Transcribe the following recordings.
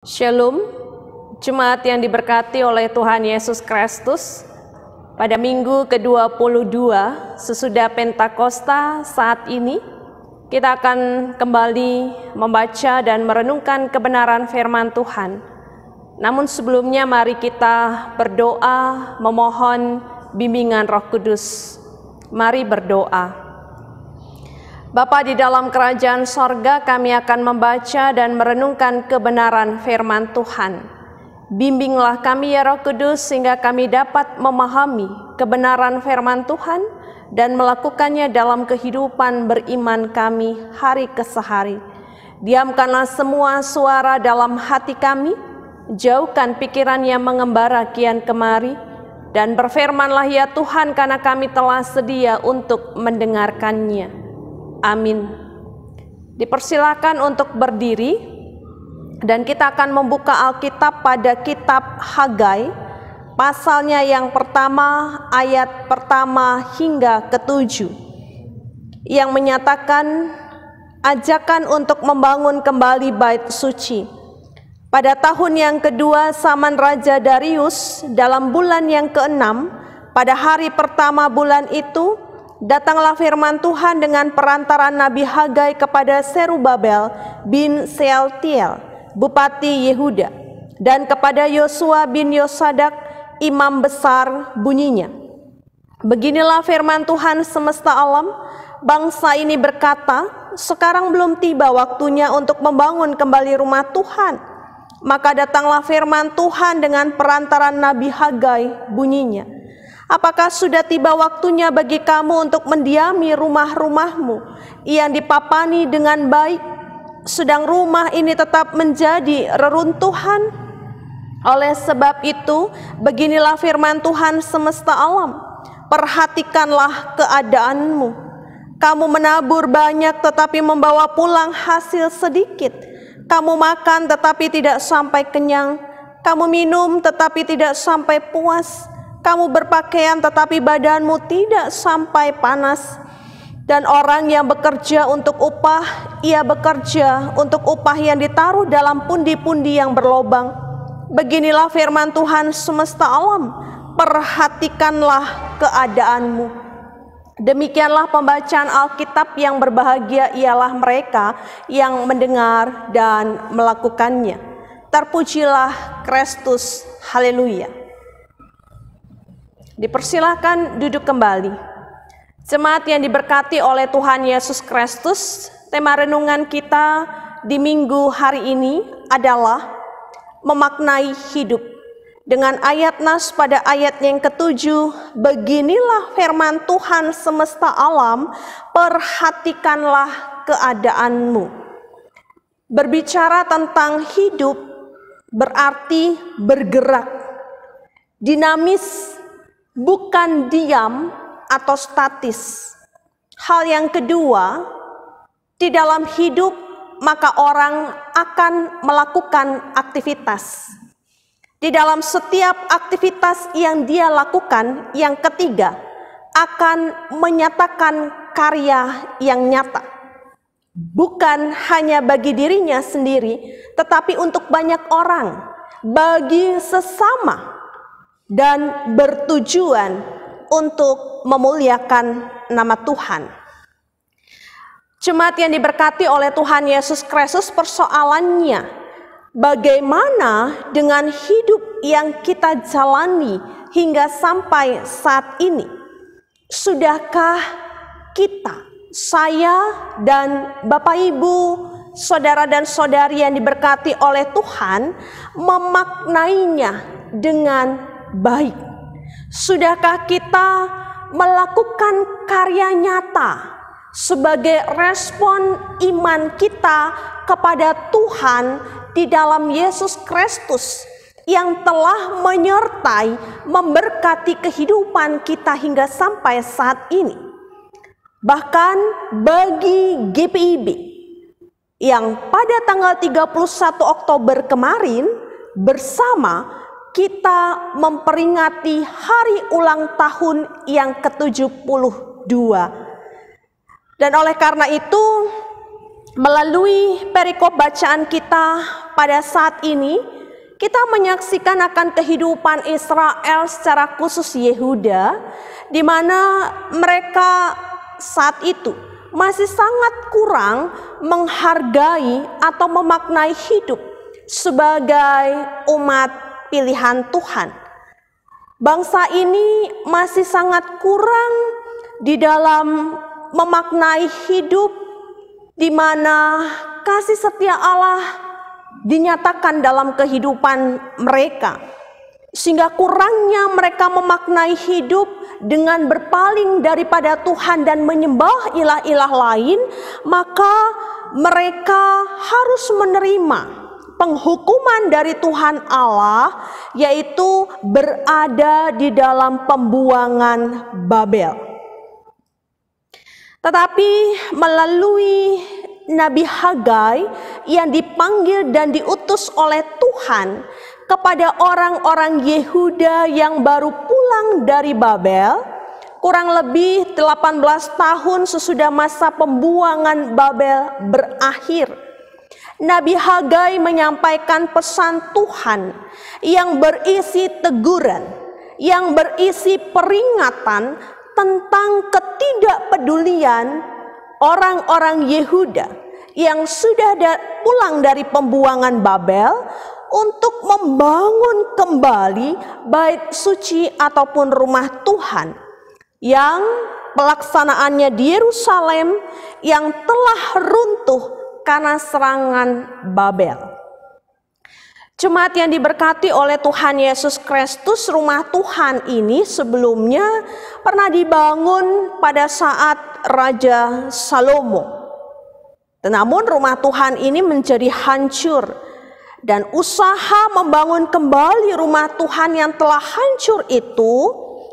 Shalom, jemaat yang diberkati oleh Tuhan Yesus Kristus. Pada minggu ke-22 sesudah Pentakosta saat ini, kita akan kembali membaca dan merenungkan kebenaran firman Tuhan. Namun sebelumnya mari kita berdoa memohon bimbingan Roh Kudus. Mari berdoa. Bapa di dalam kerajaan sorga, kami akan membaca dan merenungkan kebenaran firman Tuhan. Bimbinglah kami ya Roh Kudus sehingga kami dapat memahami kebenaran firman Tuhan dan melakukannya dalam kehidupan beriman kami hari ke hari. Diamkanlah semua suara dalam hati kami, jauhkan pikiran yang mengembara kian kemari, dan berfirmanlah ya Tuhan karena kami telah sedia untuk mendengarkannya. Amin. Dipersilakan untuk berdiri dan kita akan membuka Alkitab pada kitab Hagai, pasalnya yang pertama, ayat pertama hingga ke-7, yang menyatakan ajakan untuk membangun kembali bait suci. Pada tahun yang kedua zaman Raja Darius, dalam bulan yang ke-6, pada hari pertama bulan itu, datanglah firman Tuhan dengan perantaran Nabi Hagai kepada Serubabel bin Sealtiel, Bupati Yehuda, dan kepada Yosua bin Yosadak, imam besar, bunyinya. Beginilah firman Tuhan semesta alam, bangsa ini berkata, sekarang belum tiba waktunya untuk membangun kembali rumah Tuhan. Maka datanglah firman Tuhan dengan perantaran Nabi Hagai, bunyinya. Apakah sudah tiba waktunya bagi kamu untuk mendiami rumah-rumahmu yang dipapani dengan baik, sedang rumah ini tetap menjadi reruntuhan? Oleh sebab itu, beginilah firman Tuhan semesta alam, perhatikanlah keadaanmu. Kamu menabur banyak tetapi membawa pulang hasil sedikit. Kamu makan tetapi tidak sampai kenyang. Kamu minum tetapi tidak sampai puas. Kamu berpakaian tetapi badanmu tidak sampai panas. Dan orang yang bekerja untuk upah, ia bekerja untuk upah yang ditaruh dalam pundi-pundi yang berlobang. Beginilah firman Tuhan semesta alam, perhatikanlah keadaanmu. Demikianlah pembacaan Alkitab. Yang berbahagia ialah mereka yang mendengar dan melakukannya. Terpujilah Kristus, haleluya. Dipersilakan duduk kembali. Jemaat yang diberkati oleh Tuhan Yesus Kristus, tema renungan kita di minggu hari ini adalah memaknai hidup. Dengan ayat nas pada ayat yang ke-7, beginilah firman Tuhan semesta alam, perhatikanlah keadaanmu. Berbicara tentang hidup berarti bergerak, dinamis, bukan diam atau statis. Hal yang kedua, di dalam hidup maka orang akan melakukan aktivitas. Di dalam setiap aktivitas yang dia lakukan, yang ketiga, akan menyatakan karya yang nyata. Bukan hanya bagi dirinya sendiri, tetapi untuk banyak orang, bagi sesama, dan bertujuan untuk memuliakan nama Tuhan. Jemaat yang diberkati oleh Tuhan Yesus Kristus, persoalannya bagaimana dengan hidup yang kita jalani hingga sampai saat ini? Sudahkah kita, saya dan Bapak Ibu, saudara dan saudari yang diberkati oleh Tuhan, memaknainya dengan baik? Sudahkah kita melakukan karya nyata sebagai respon iman kita kepada Tuhan di dalam Yesus Kristus yang telah menyertai, memberkati kehidupan kita hingga sampai saat ini? Bahkan bagi GPIB yang pada tanggal 31 Oktober kemarin bersama kita memperingati hari ulang tahun yang ke-72. Dan oleh karena itu, Melalui perikop bacaan kita pada saat ini, kita menyaksikan akan kehidupan Israel secara khusus Yehuda, di mana mereka saat itu masih sangat kurang menghargai atau memaknai hidup sebagai umat pilihan Tuhan. Bangsa ini masih sangat kurang di dalam memaknai hidup di mana kasih setia Allah dinyatakan dalam kehidupan mereka, sehingga kurangnya mereka memaknai hidup dengan berpaling daripada Tuhan dan menyembah ilah-ilah lain, maka mereka harus menerima penghukuman dari Tuhan Allah, yaitu berada di dalam pembuangan Babel. Tetapi melalui Nabi Hagai yang dipanggil dan diutus oleh Tuhan kepada orang-orang Yehuda yang baru pulang dari Babel, kurang lebih 18 tahun sesudah masa pembuangan Babel berakhir, Nabi Hagai menyampaikan pesan Tuhan yang berisi teguran, yang berisi peringatan tentang ketidakpedulian orang-orang Yehuda yang sudah pulang dari pembuangan Babel untuk membangun kembali bait suci ataupun rumah Tuhan yang pelaksanaannya di Yerusalem yang telah runtuh karena serangan Babel. Jemaat yang diberkati oleh Tuhan Yesus Kristus, rumah Tuhan ini sebelumnya pernah dibangun pada saat Raja Salomo. Namun rumah Tuhan ini menjadi hancur, dan usaha membangun kembali rumah Tuhan yang telah hancur itu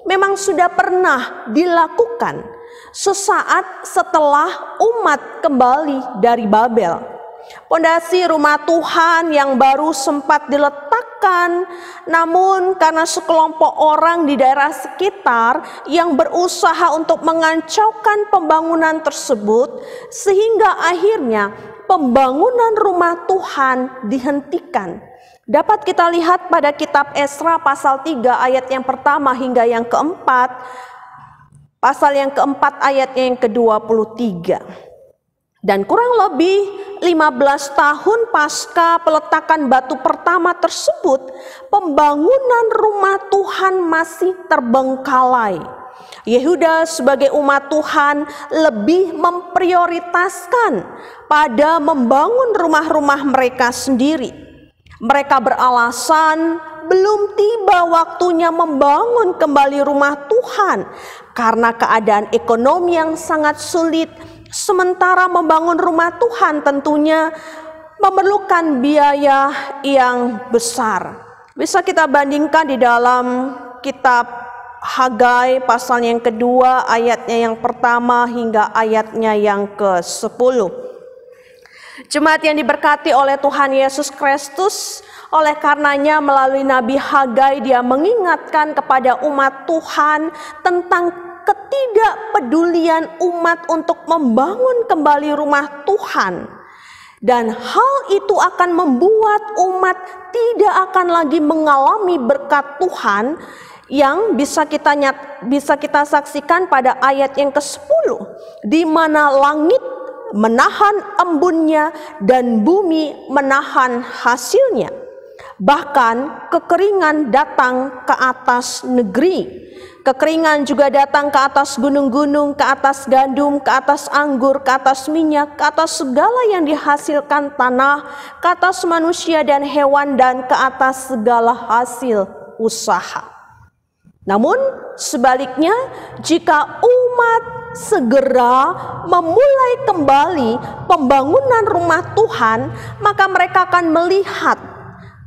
memang sudah pernah dilakukan sesaat setelah umat kembali dari Babel. Pondasi rumah Tuhan yang baru sempat diletakkan, namun karena sekelompok orang di daerah sekitar yang berusaha untuk mengacaukan pembangunan tersebut, sehingga akhirnya pembangunan rumah Tuhan dihentikan. Dapat kita lihat pada kitab Esra pasal 3 ayat yang pertama hingga yang keempat, pasal yang keempat ayatnya yang ke-23. Dan kurang lebih 15 tahun pasca peletakan batu pertama tersebut, pembangunan rumah Tuhan masih terbengkalai. Yehuda sebagai umat Tuhan lebih memprioritaskan pada membangun rumah-rumah mereka sendiri. Mereka beralasan belum tiba waktunya membangun kembali rumah Tuhan karena keadaan ekonomi yang sangat sulit. Sementara membangun rumah Tuhan tentunya memerlukan biaya yang besar. Bisa kita bandingkan di dalam kitab Hagai pasal yang kedua ayatnya yang pertama hingga ayatnya yang ke-10. Jemaat yang diberkati oleh Tuhan Yesus Kristus, oleh karenanya melalui Nabi Hagai dia mengingatkan kepada umat Tuhan tentang ketidakpedulian umat untuk membangun kembali rumah Tuhan. Dan hal itu akan membuat umat tidak akan lagi mengalami berkat Tuhan yang bisa kita saksikan pada ayat yang ke-10, di mana langit menahan embunnya dan bumi menahan hasilnya. Bahkan kekeringan datang ke atas negeri. Kekeringan juga datang ke atas gunung-gunung, ke atas gandum, ke atas anggur, ke atas minyak, ke atas segala yang dihasilkan tanah, ke atas manusia dan hewan, dan ke atas segala hasil usaha. Namun sebaliknya, jika umat segera memulai kembali pembangunan rumah Tuhan, maka mereka akan melihat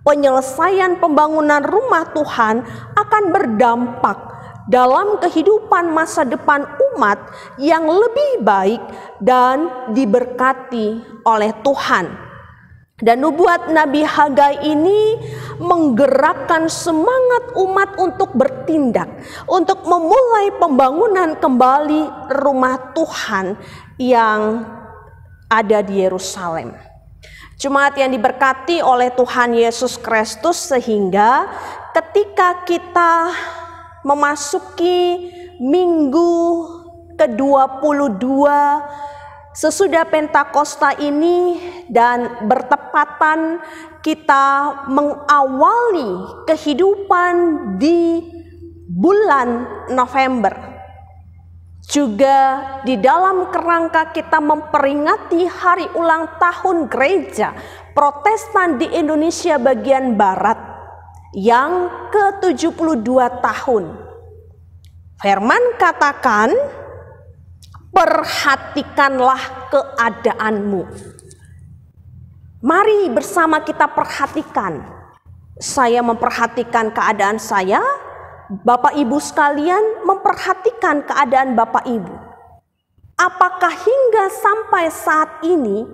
penyelesaian pembangunan rumah Tuhan akan berdampak dalam kehidupan masa depan umat yang lebih baik dan diberkati oleh Tuhan. Dan nubuat Nabi Hagai ini menggerakkan semangat umat untuk bertindak, untuk memulai pembangunan kembali rumah Tuhan yang ada di Yerusalem. Jemaat yang diberkati oleh Tuhan Yesus Kristus, sehingga ketika kita memasuki minggu ke-22 sesudah Pentakosta ini dan bertepatan kita mengawali kehidupan di bulan November, juga di dalam kerangka kita memperingati hari ulang tahun Gereja Protestan di Indonesia bagian Barat yang ke-72 tahun. Firman katakan, perhatikanlah keadaanmu. Mari bersama kita perhatikan. Saya memperhatikan keadaan saya, Bapak Ibu sekalian memperhatikan keadaan Bapak Ibu. Apakah hingga sampai saat ini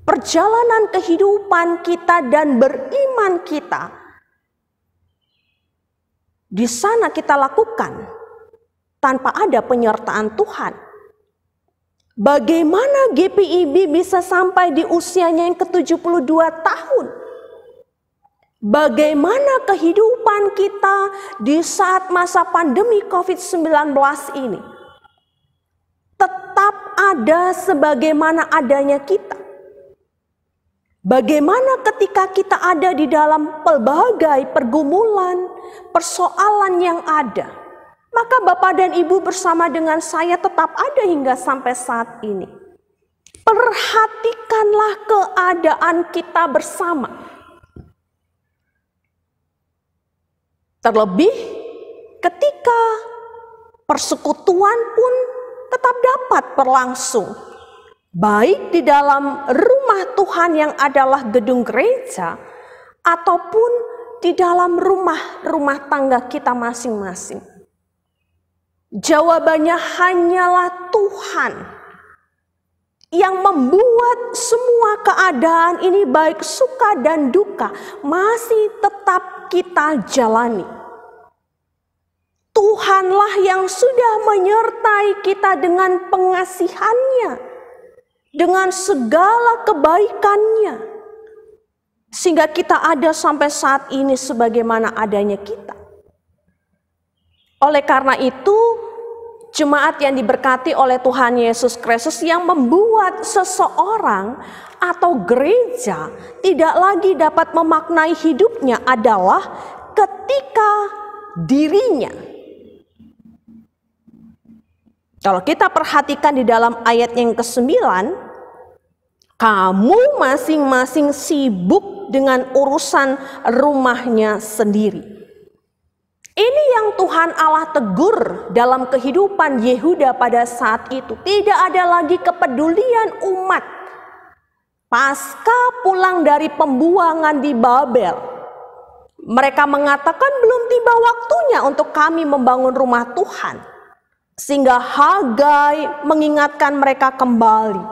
perjalanan kehidupan kita dan beriman kita di sana kita lakukan tanpa ada penyertaan Tuhan? Bagaimana GPIB bisa sampai di usianya yang ke-72 tahun? Bagaimana kehidupan kita di saat masa pandemi COVID-19 ini? Tetap ada sebagaimana adanya kita. Bagaimana ketika kita ada di dalam pelbagai pergumulan, persoalan yang ada, maka Bapak dan Ibu bersama dengan saya tetap ada hingga sampai saat ini. Perhatikanlah keadaan kita bersama. Terlebih ketika persekutuan pun tetap dapat berlangsung, baik di dalam rumah Tuhan yang adalah gedung gereja, ataupun di dalam rumah tangga kita masing-masing. Jawabannya hanyalah Tuhan yang membuat semua keadaan ini baik suka dan duka masih tetap kita jalani. Tuhanlah yang sudah menyertai kita dengan pengasihannya, dengan segala kebaikannya, sehingga kita ada sampai saat ini sebagaimana adanya kita. Oleh karena itu, jemaat yang diberkati oleh Tuhan Yesus Kristus, yang membuat seseorang atau gereja tidak lagi dapat memaknai hidupnya adalah ketika dirinya. Kalau kita perhatikan di dalam ayat yang ke-9, kamu masing-masing sibuk dengan urusan rumahnya sendiri. Ini yang Tuhan Allah tegur dalam kehidupan Yehuda pada saat itu. Tidak ada lagi kepedulian umat. Pasca pulang dari pembuangan di Babel, mereka mengatakan belum tiba waktunya untuk kami membangun rumah Tuhan. Sehingga Hagai mengingatkan mereka kembali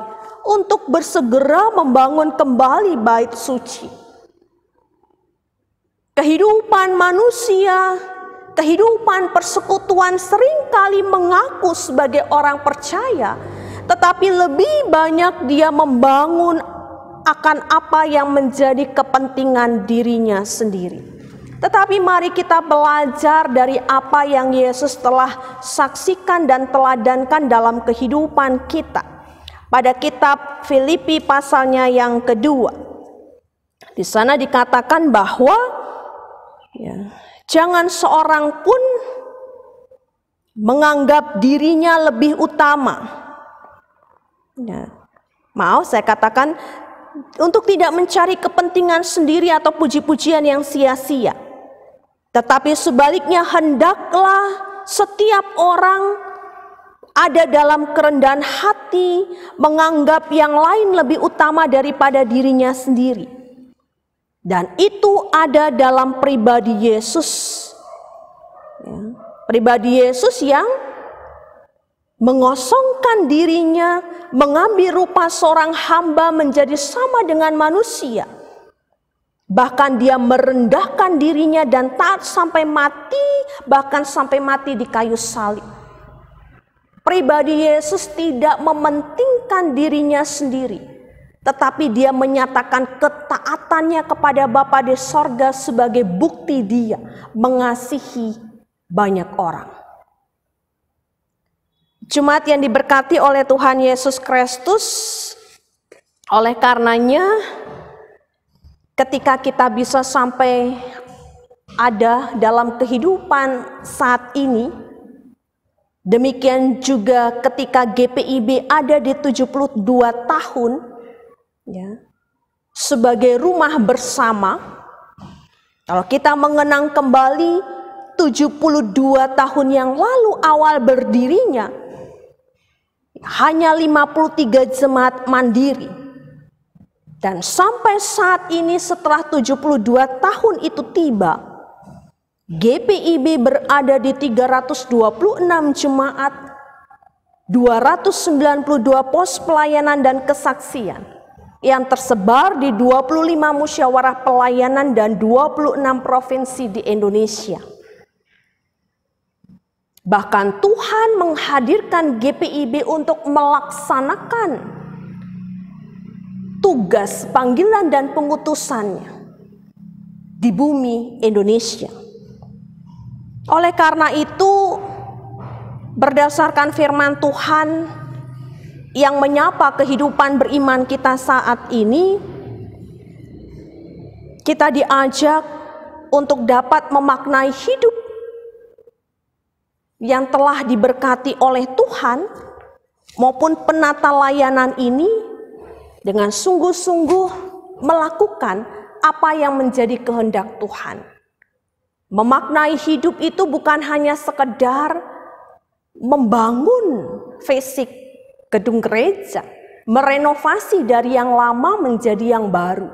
untuk bersegera membangun kembali bait suci. Kehidupan manusia, kehidupan persekutuan seringkali mengaku sebagai orang percaya, tetapi lebih banyak dia membangun akan apa yang menjadi kepentingan dirinya sendiri. Tetapi mari kita belajar dari apa yang Yesus telah saksikan dan teladankan dalam kehidupan kita. Pada kitab Filipi pasalnya yang kedua, di sana dikatakan bahwa jangan seorang pun menganggap dirinya lebih utama. Mau saya katakan, untuk tidak mencari kepentingan sendiri atau puji-pujian yang sia-sia. Tetapi sebaliknya hendaklah setiap orang ada dalam kerendahan hati, menganggap yang lain lebih utama daripada dirinya sendiri. Dan itu ada dalam pribadi Yesus. Pribadi Yesus yang mengosongkan dirinya, mengambil rupa seorang hamba menjadi sama dengan manusia. Bahkan dia merendahkan dirinya dan taat sampai mati, bahkan sampai mati di kayu salib. Pribadi Yesus tidak mementingkan dirinya sendiri, tetapi dia menyatakan ketaatannya kepada Bapa di sorga sebagai bukti dia mengasihi banyak orang. Jemaat yang diberkati oleh Tuhan Yesus Kristus, oleh karenanya ketika kita bisa sampai ada dalam kehidupan saat ini, demikian juga ketika GPIB ada di 72 tahun ya, sebagai rumah bersama. Kalau kita mengenang kembali 72 tahun yang lalu awal berdirinya, hanya 53 jemaat mandiri. Dan sampai saat ini setelah 72 tahun itu tiba, GPIB berada di 326 jemaat, 292 pos pelayanan dan kesaksian yang tersebar di 25 musyawarah pelayanan dan 26 provinsi di Indonesia. Bahkan Tuhan menghadirkan GPIB untuk melaksanakan tugas panggilan dan pengutusannya di bumi Indonesia. Oleh karena itu, berdasarkan firman Tuhan yang menyapa kehidupan beriman kita saat ini, kita diajak untuk dapat memaknai hidup yang telah diberkati oleh Tuhan maupun penata layanan ini dengan sungguh-sungguh melakukan apa yang menjadi kehendak Tuhan. Memaknai hidup itu bukan hanya sekedar membangun fisik gedung gereja, merenovasi dari yang lama menjadi yang baru.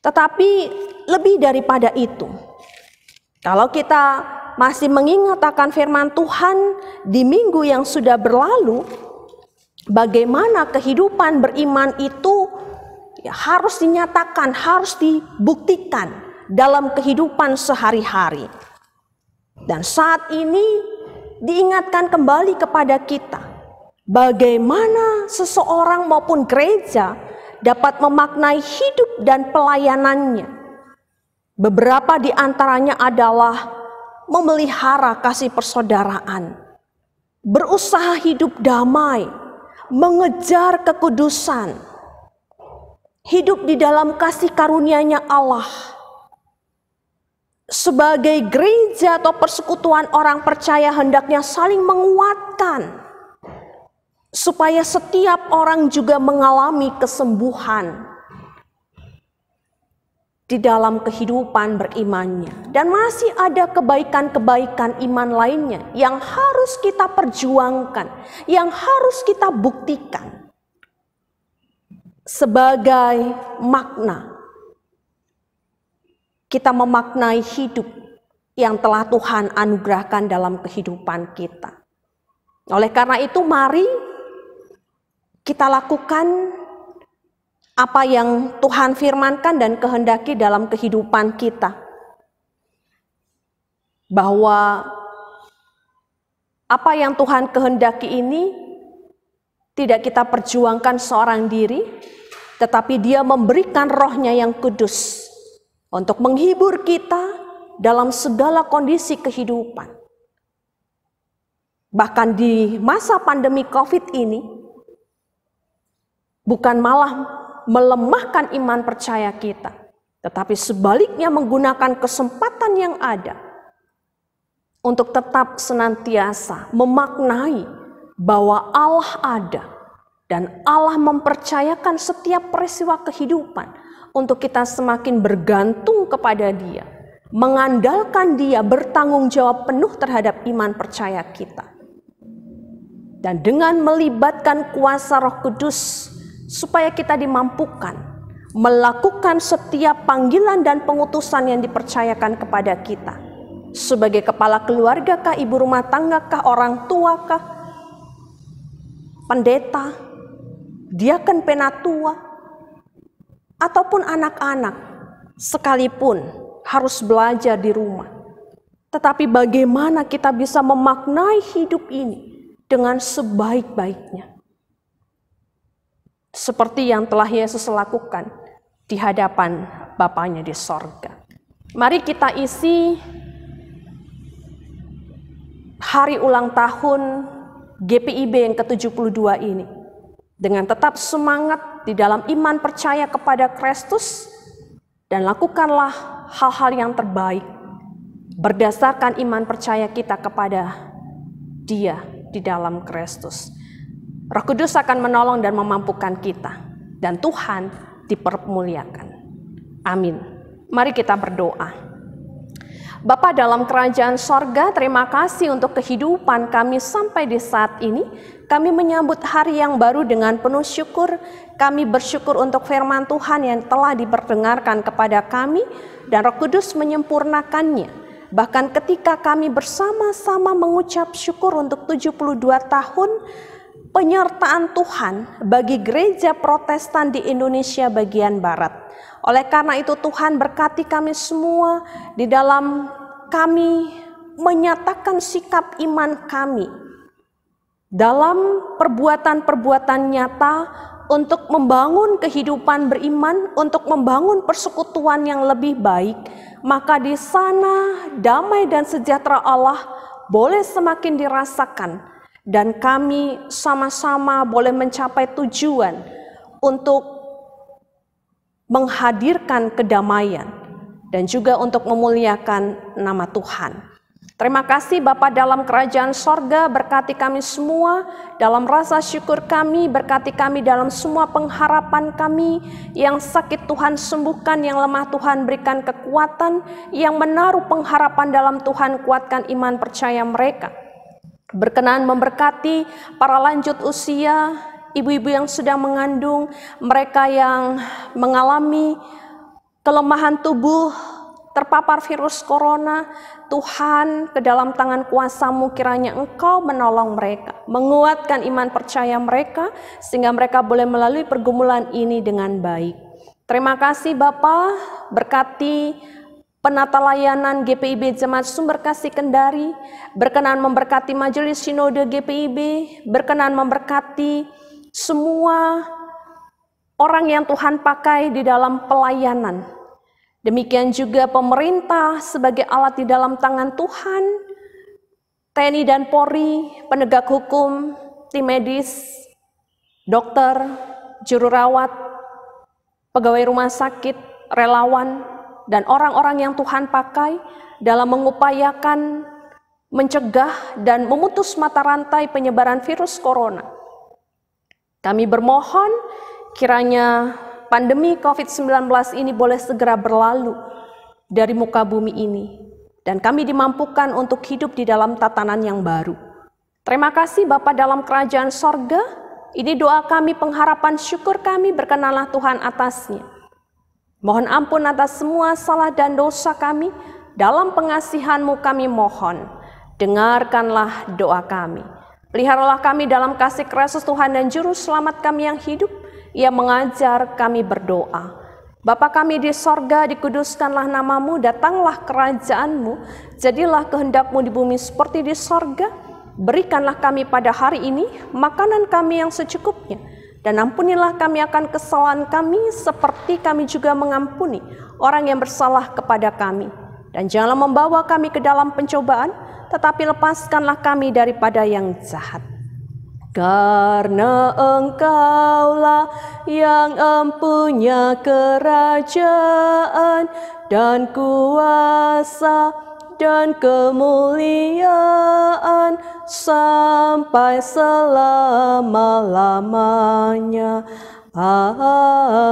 Tetapi lebih daripada itu, kalau kita masih mengingat akan firman Tuhan di minggu yang sudah berlalu, bagaimana kehidupan beriman itu ya, harus dinyatakan, harus dibuktikan dalam kehidupan sehari-hari. Dan saat ini diingatkan kembali kepada kita, bagaimana seseorang maupun gereja dapat memaknai hidup dan pelayanannya. Beberapa di antaranya adalah memelihara kasih persaudaraan, berusaha hidup damai, mengejar kekudusan, hidup di dalam kasih karunia-Nya Allah. Sebagai gereja atau persekutuan orang percaya hendaknya saling menguatkan, supaya setiap orang juga mengalami kesembuhan di dalam kehidupan berimannya. Dan masih ada kebaikan-kebaikan iman lainnya yang harus kita perjuangkan, yang harus kita buktikan sebagai makna kita memaknai hidup yang telah Tuhan anugerahkan dalam kehidupan kita. Oleh karena itu, mari kita lakukan apa yang Tuhan firmankan dan kehendaki dalam kehidupan kita. Bahwa apa yang Tuhan kehendaki ini tidak kita perjuangkan seorang diri, tetapi Dia memberikan Roh-Nya yang kudus untuk menghibur kita dalam segala kondisi kehidupan. Bahkan di masa pandemi COVID ini, bukan malah melemahkan iman percaya kita, tetapi sebaliknya menggunakan kesempatan yang ada untuk tetap senantiasa memaknai bahwa Allah ada dan Allah mempercayakan setiap peristiwa kehidupan untuk kita semakin bergantung kepada Dia, mengandalkan Dia, bertanggung jawab penuh terhadap iman percaya kita. Dan dengan melibatkan kuasa Roh Kudus, supaya kita dimampukan melakukan setiap panggilan dan pengutusan yang dipercayakan kepada kita. Sebagai kepala keluarga kah, ibu rumah tangga kah, orang tua kah, pendeta, diaken penatua, ataupun anak-anak sekalipun harus belajar di rumah. Tetapi bagaimana kita bisa memaknai hidup ini dengan sebaik-baiknya. seperti yang telah Yesus lakukan di hadapan Bapanya di sorga. Mari kita isi hari ulang tahun GPIB yang ke-72 ini dengan tetap semangat di dalam iman percaya kepada Kristus, dan lakukanlah hal-hal yang terbaik berdasarkan iman percaya kita kepada Dia di dalam Kristus. Roh Kudus akan menolong dan memampukan kita, dan Tuhan dipermuliakan. Amin. Mari kita berdoa. Bapa dalam kerajaan sorga, terima kasih untuk kehidupan kami sampai di saat ini. Kami menyambut hari yang baru dengan penuh syukur. Kami bersyukur untuk firman Tuhan yang telah diperdengarkan kepada kami, dan Roh Kudus menyempurnakannya. Bahkan ketika kami bersama-sama mengucap syukur untuk 72 tahun penyertaan Tuhan bagi gereja Protestan di Indonesia bagian Barat. Oleh karena itu Tuhan berkati kami semua di dalam kami menyatakan sikap iman kami dalam perbuatan-perbuatan nyata untuk membangun kehidupan beriman, untuk membangun persekutuan yang lebih baik. Maka di sana damai dan sejahtera Allah boleh semakin dirasakan, dan kami sama-sama boleh mencapai tujuan untuk menghadirkan kedamaian dan juga untuk memuliakan nama Tuhan. Terima kasih Bapa dalam kerajaan sorga, berkati kami semua dalam rasa syukur kami, berkati kami dalam semua pengharapan kami. Yang sakit Tuhan sembuhkan, yang lemah Tuhan berikan kekuatan, yang menaruh pengharapan dalam Tuhan kuatkan iman percaya mereka. Berkenan memberkati para lanjut usia, ibu-ibu yang sedang mengandung, mereka yang mengalami kelemahan tubuh, terpapar virus corona. Tuhan, ke dalam tangan kuasa-Mu kiranya Engkau menolong mereka, menguatkan iman percaya mereka, sehingga mereka boleh melalui pergumulan ini dengan baik. Terima kasih Bapa, berkati penata layanan GPIB Jemaat Sumber Kasih Kendari, berkenan memberkati Majelis Sinode GPIB, berkenan memberkati semua orang yang Tuhan pakai di dalam pelayanan. Demikian juga pemerintah sebagai alat di dalam tangan Tuhan, TNI dan Polri, penegak hukum, tim medis, dokter, juru rawat, pegawai rumah sakit, relawan, dan orang-orang yang Tuhan pakai dalam mengupayakan mencegah dan memutus mata rantai penyebaran virus corona. Kami bermohon kiranya pandemi COVID-19 ini boleh segera berlalu dari muka bumi ini, dan kami dimampukan untuk hidup di dalam tatanan yang baru. Terima kasih Bapa dalam kerajaan sorga, ini doa kami, pengharapan syukur kami, berkenanlah Tuhan atasnya. Mohon ampun atas semua salah dan dosa kami, dalam pengasihan-Mu kami mohon, dengarkanlah doa kami. Peliharalah kami dalam kasih Kristus Tuhan dan Juru Selamat kami yang hidup. Ia mengajar kami berdoa. Bapa kami di sorga, dikuduskanlah nama-Mu, datanglah kerajaan-Mu, jadilah kehendak-Mu di bumi seperti di sorga. Berikanlah kami pada hari ini makanan kami yang secukupnya, dan ampunilah kami akan kesalahan kami seperti kami juga mengampuni orang yang bersalah kepada kami. Dan janganlah membawa kami ke dalam pencobaan, tetapi lepaskanlah kami daripada yang jahat. Karena Engkaulah yang empunya kerajaan dan kuasa dan kemuliaan sampai selama-lamanya. Amin.